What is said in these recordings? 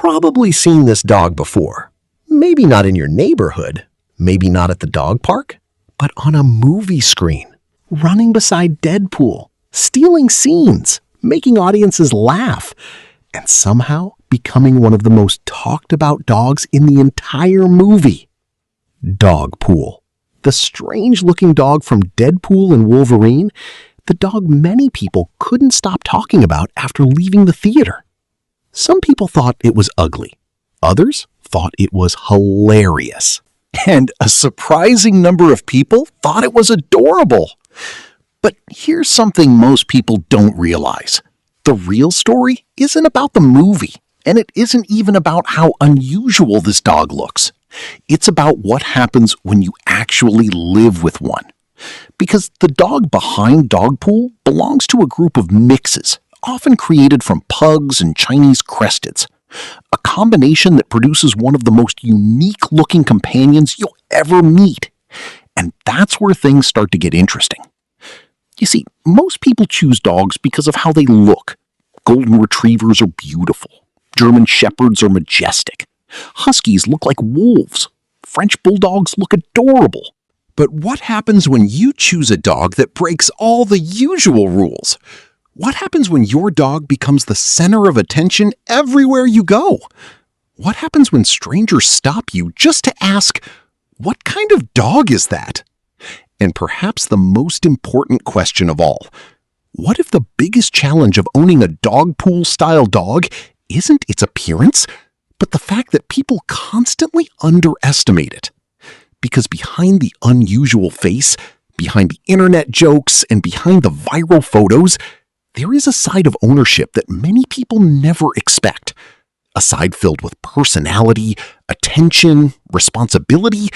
probably seen this dog before. Maybe not in your neighborhood, maybe not at the dog park, but on a movie screen, running beside Deadpool, stealing scenes, making audiences laugh, and somehow becoming one of the most talked about dogs in the entire movie. Dogpool, the strange-looking dog from Deadpool and Wolverine, the dog many people couldn't stop talking about after leaving the theater. Some people thought it was ugly. Others thought it was hilarious. And a surprising number of people thought it was adorable. But here's something most people don't realize. The real story isn't about the movie, and it isn't even about how unusual this dog looks. It's about what happens when you actually live with one. Because the dog behind Dogpool belongs to a group of mixes, often created from Pugs and Chinese Cresteds, a combination that produces one of the most unique-looking companions you'll ever meet. And that's where things start to get interesting. You see, most people choose dogs because of how they look. Golden Retrievers are beautiful. German Shepherds are majestic. Huskies look like wolves. French Bulldogs look adorable. But what happens when you choose a dog that breaks all the usual rules? What happens when your dog becomes the center of attention everywhere you go? What happens when strangers stop you just to ask, "What kind of dog is that?" And perhaps the most important question of all, what if the biggest challenge of owning a Dogpool-style dog isn't its appearance, but the fact that people constantly underestimate it? Because behind the unusual face, behind the internet jokes, and behind the viral photos, there is a side of ownership that many people never expect. A side filled with personality, attention, responsibility,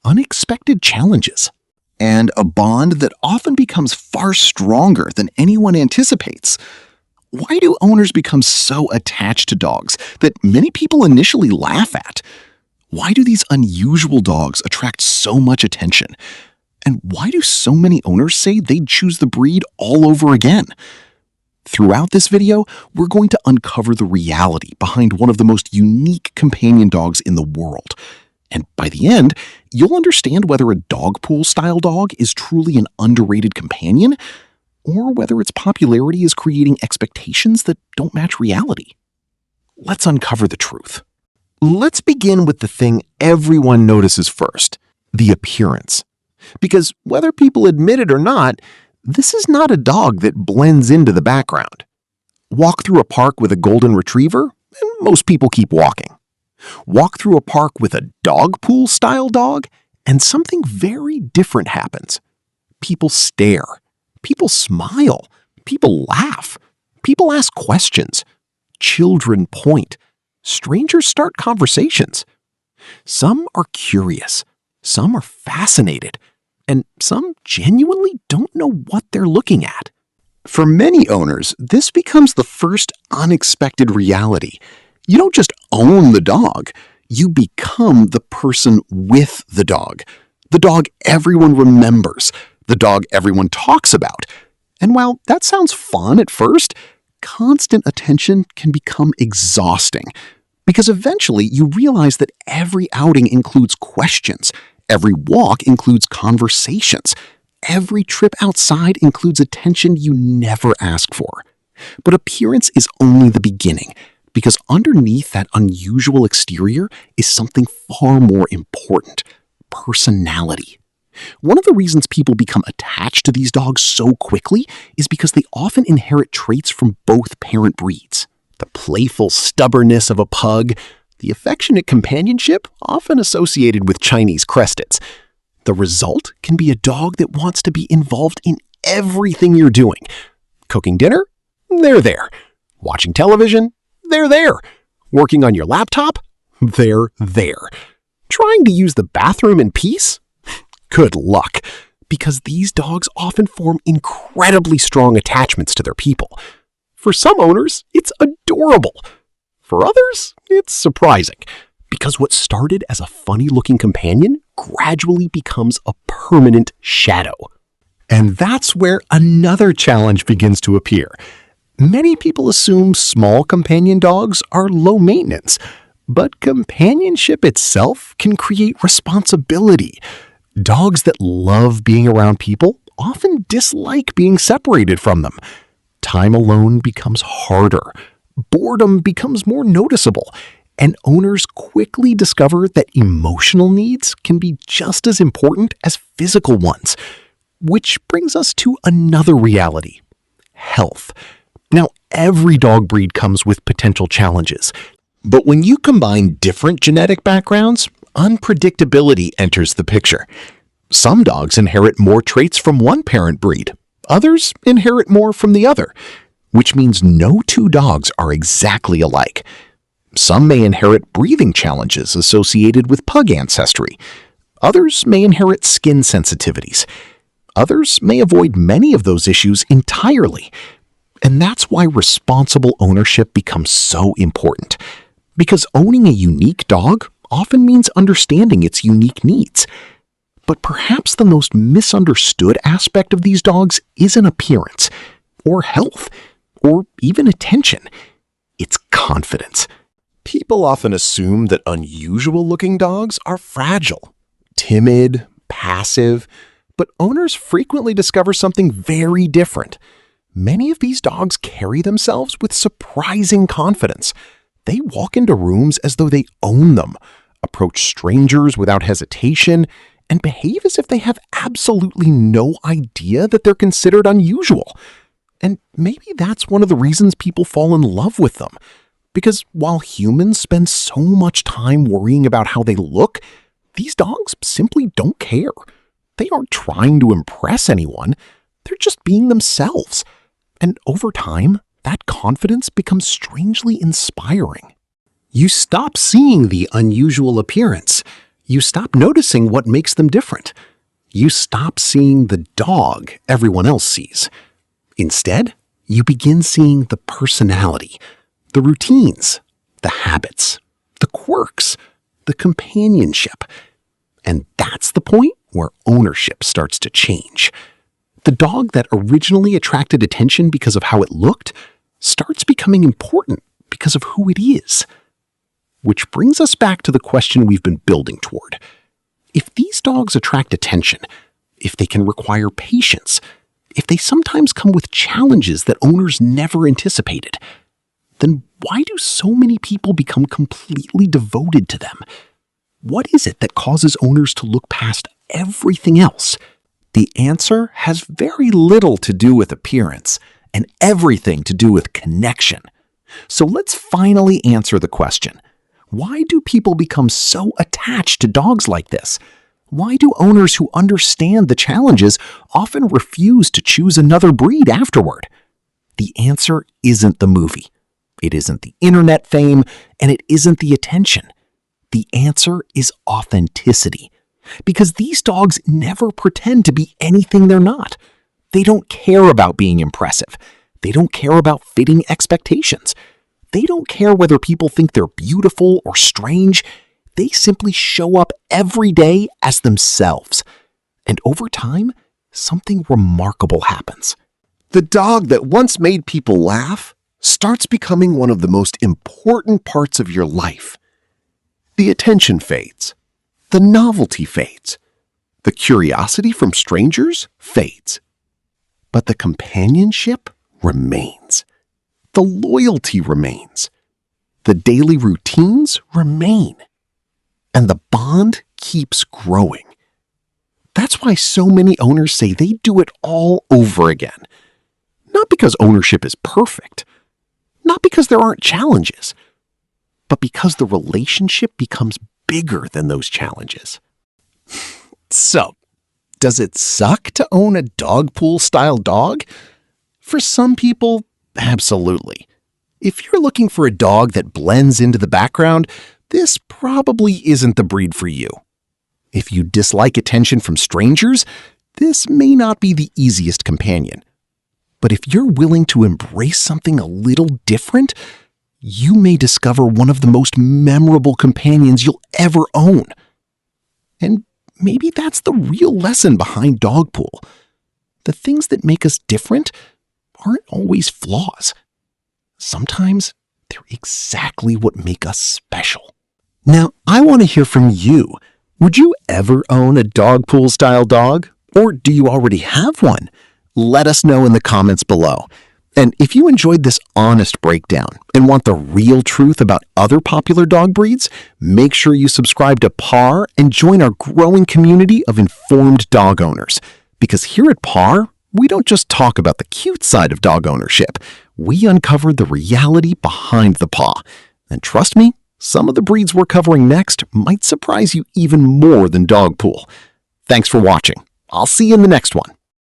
unexpected challenges, and a bond that often becomes far stronger than anyone anticipates. Why do owners become so attached to dogs that many people initially laugh at? Why do these unusual dogs attract so much attention? And why do so many owners say they'd choose the breed all over again? Throughout this video, we're going to uncover the reality behind one of the most unique companion dogs in the world. And by the end, you'll understand whether a Dogpool-style dog is truly an underrated companion, or whether its popularity is creating expectations that don't match reality. Let's uncover the truth. Let's begin with the thing everyone notices first, the appearance. Because whether people admit it or not, this is not a dog that blends into the background. Walk through a park with a golden retriever, and most people keep walking. Walk through a park with a Dogpool-style dog, and something very different happens. People stare. People smile. People laugh. People ask questions. Children point. Strangers start conversations. Some are curious. Some are fascinated. And some genuinely don't know what they're looking at. For many owners, this becomes the first unexpected reality. You don't just own the dog, you become the person with the dog everyone remembers, the dog everyone talks about. And while that sounds fun at first, constant attention can become exhausting. Because eventually you realize that every outing includes questions. Every walk includes conversations. Every trip outside includes attention you never ask for. But appearance is only the beginning, because underneath that unusual exterior is something far more important: personality. One of the reasons people become attached to these dogs so quickly is because they often inherit traits from both parent breeds. The playful stubbornness of a pug, the affectionate companionship often associated with Chinese Cresteds. The result can be a dog that wants to be involved in everything you're doing. Cooking dinner? They're there. Watching television? They're there. Working on your laptop? They're there. Trying to use the bathroom in peace? Good luck, because these dogs often form incredibly strong attachments to their people. For some owners, it's adorable. For others, it's surprising, because what started as a funny-looking companion gradually becomes a permanent shadow. And that's where another challenge begins to appear. Many people assume small companion dogs are low maintenance, but companionship itself can create responsibility. Dogs that love being around people often dislike being separated from them. Time alone becomes harder. Boredom becomes more noticeable, and owners quickly discover that emotional needs can be just as important as physical ones. Which brings us to another reality: health. Now, every dog breed comes with potential challenges, but when you combine different genetic backgrounds, unpredictability enters the picture. Some dogs inherit more traits from one parent breed. Others inherit more from the other, which means no two dogs are exactly alike. Some may inherit breathing challenges associated with pug ancestry. Others may inherit skin sensitivities. Others may avoid many of those issues entirely. And that's why responsible ownership becomes so important. Because owning a unique dog often means understanding its unique needs. But perhaps the most misunderstood aspect of these dogs isn't appearance, or health, or even attention. It's confidence. People often assume that unusual-looking dogs are fragile, timid, passive, but owners frequently discover something very different. Many of these dogs carry themselves with surprising confidence. They walk into rooms as though they own them, approach strangers without hesitation, and behave as if they have absolutely no idea that they're considered unusual. And maybe that's one of the reasons people fall in love with them. Because while humans spend so much time worrying about how they look, these dogs simply don't care. They aren't trying to impress anyone. They're just being themselves. And over time, that confidence becomes strangely inspiring. You stop seeing the unusual appearance. You stop noticing what makes them different. You stop seeing the dog everyone else sees. Instead, you begin seeing the personality, the routines, the habits, the quirks, the companionship. And that's the point where ownership starts to change. The dog that originally attracted attention because of how it looked starts becoming important because of who it is. Which brings us back to the question we've been building toward. If these dogs attract attention, if they can require patience, if they sometimes come with challenges that owners never anticipated, then why do so many people become completely devoted to them? What is it that causes owners to look past everything else? The answer has very little to do with appearance and everything to do with connection. So let's finally answer the question. Why do people become so attached to dogs like this? Why do owners who understand the challenges often refuse to choose another breed afterward? The answer isn't the movie. It isn't the internet fame, and it isn't the attention. The answer is authenticity. Because these dogs never pretend to be anything they're not. They don't care about being impressive. They don't care about fitting expectations. They don't care whether people think they're beautiful or strange. They simply show up every day as themselves. And over time, something remarkable happens. The dog that once made people laugh starts becoming one of the most important parts of your life. The attention fades. The novelty fades. The curiosity from strangers fades. But the companionship remains. The loyalty remains. The daily routines remain. And the bond keeps growing. That's why so many owners say they do it all over again. Not because ownership is perfect. Not because there aren't challenges. But because the relationship becomes bigger than those challenges. So, does it suck to own a Dogpool-style dog? For some people, absolutely. If you're looking for a dog that blends into the background, this probably isn't the breed for you. If you dislike attention from strangers, this may not be the easiest companion. But if you're willing to embrace something a little different, you may discover one of the most memorable companions you'll ever own. And maybe that's the real lesson behind Dogpool. The things that make us different aren't always flaws. sometimes they're exactly what make us special. Now, I want to hear from you. Would you ever own a Dogpool-style dog? Or do you already have one? Let us know in the comments below. And if you enjoyed this honest breakdown and want the real truth about other popular dog breeds, make sure you subscribe to Pawer and join our growing community of informed dog owners. Because here at Pawer, we don't just talk about the cute side of dog ownership. We uncover the reality behind the paw. And trust me, some of the breeds we're covering next might surprise you even more than Dogpool. Thanks for watching. I'll see you in the next one.